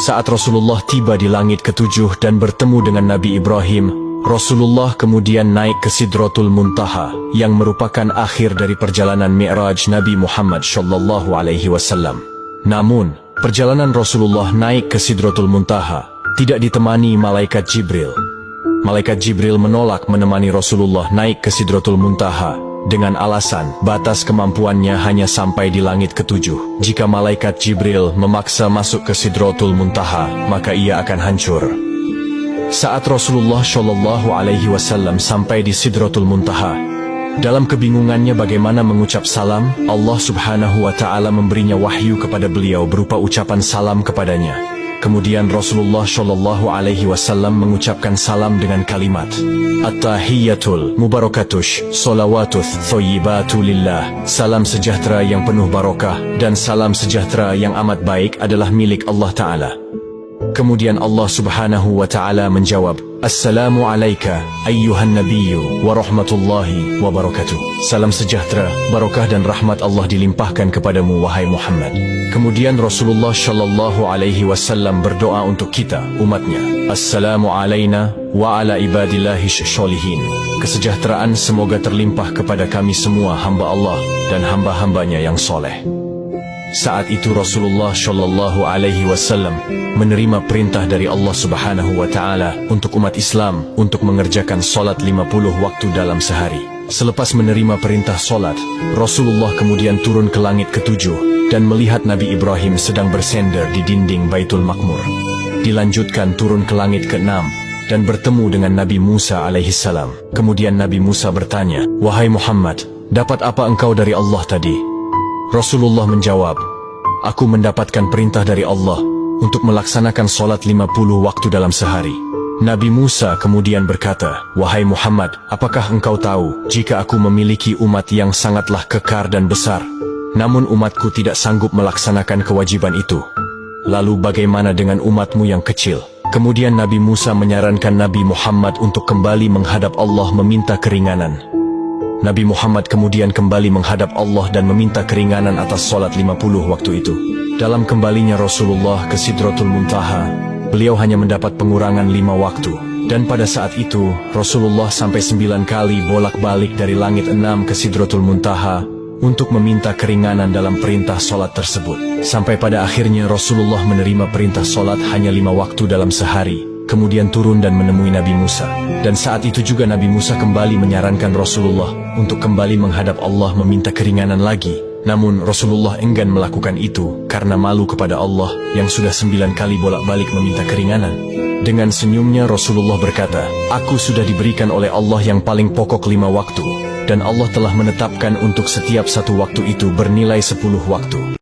Saat Rasulullah tiba di langit ketujuh dan bertemu dengan Nabi Ibrahim, Rasulullah kemudian naik ke Sidratul Muntaha, yang merupakan akhir dari perjalanan Mi'raj Nabi Muhammad SAW. Namun, perjalanan Rasulullah naik ke Sidratul Muntaha tidak ditemani malaikat Jibril. Malaikat Jibril menolak menemani Rasulullah naik ke Sidratul Muntaha dengan alasan batas kemampuannya hanya sampai di langit ketujuh. Jika malaikat Jibril memaksa masuk ke Sidratul Muntaha, maka ia akan hancur. Saat Rasulullah SAW sampai di Sidratul Muntaha, dalam kebingungannya bagaimana mengucap salam, Allah Subhanahu wa Ta'ala memberinya wahyu kepada beliau berupa ucapan salam kepadanya. Kemudian Rasulullah SAW mengucapkan salam dengan kalimat At-tahiyyatul mubarakatush solawatuth thoyyibatu lillah. Salam sejahtera yang penuh barokah dan salam sejahtera yang amat baik adalah milik Allah Ta'ala. Kemudian Allah Subhanahu wa Ta'ala menjawab, Assalamu alayka ayyuhan nabiyyu wa rahmatullahi wa barakatuh. Salam sejahtera, barokah dan rahmat Allah dilimpahkan kepadamu wahai Muhammad. Kemudian Rasulullah SAW berdoa untuk kita, umatnya. Assalamu alayna wa ala ibadillahi sholihin. Kesejahteraan semoga terlimpah kepada kami semua hamba Allah dan hamba-hambanya yang soleh. Saat itu Rasulullah SAW menerima perintah dari Allah Subhanahu wa Ta'ala untuk umat Islam untuk mengerjakan solat 50 waktu dalam sehari. Selepas menerima perintah solat, Rasulullah kemudian turun ke langit ketujuh dan melihat Nabi Ibrahim sedang bersender di dinding Baitul Maqmur. Dilanjutkan turun ke langit ke-6 dan bertemu dengan Nabi Musa alaihissalam. Kemudian Nabi Musa bertanya, Wahai Muhammad, dapat apa engkau dari Allah tadi? Rasulullah menjawab, Aku mendapatkan perintah dari Allah untuk melaksanakan solat 50 waktu dalam sehari. Nabi Musa kemudian berkata, Wahai Muhammad, apakah engkau tahu jika aku memiliki umat yang sangatlah kekar dan besar, namun umatku tidak sanggup melaksanakan kewajiban itu? Lalu bagaimana dengan umatmu yang kecil? Kemudian Nabi Musa menyarankan Nabi Muhammad untuk kembali menghadap Allah meminta keringanan. Nabi Muhammad kemudian kembali menghadap Allah dan meminta keringanan atas solat 50 waktu itu. Dalam kembalinya Rasulullah ke Sidratul Muntaha, beliau hanya mendapat pengurangan 5 waktu. Dan pada saat itu, Rasulullah sampai 9 kali bolak-balik dari langit 6 ke Sidratul Muntaha untuk meminta keringanan dalam perintah solat tersebut. Sampai pada akhirnya Rasulullah menerima perintah solat hanya 5 waktu dalam sehari. Kemudian turun dan menemui Nabi Musa. Dan saat itu juga Nabi Musa kembali menyarankan Rasulullah untuk kembali menghadap Allah meminta keringanan lagi. Namun Rasulullah enggan melakukan itu karena malu kepada Allah yang sudah 9 kali bolak-balik meminta keringanan. Dengan senyumnya Rasulullah berkata, Aku sudah diberikan oleh Allah yang paling pokok 5 waktu, dan Allah telah menetapkan untuk setiap satu waktu itu bernilai 10 waktu.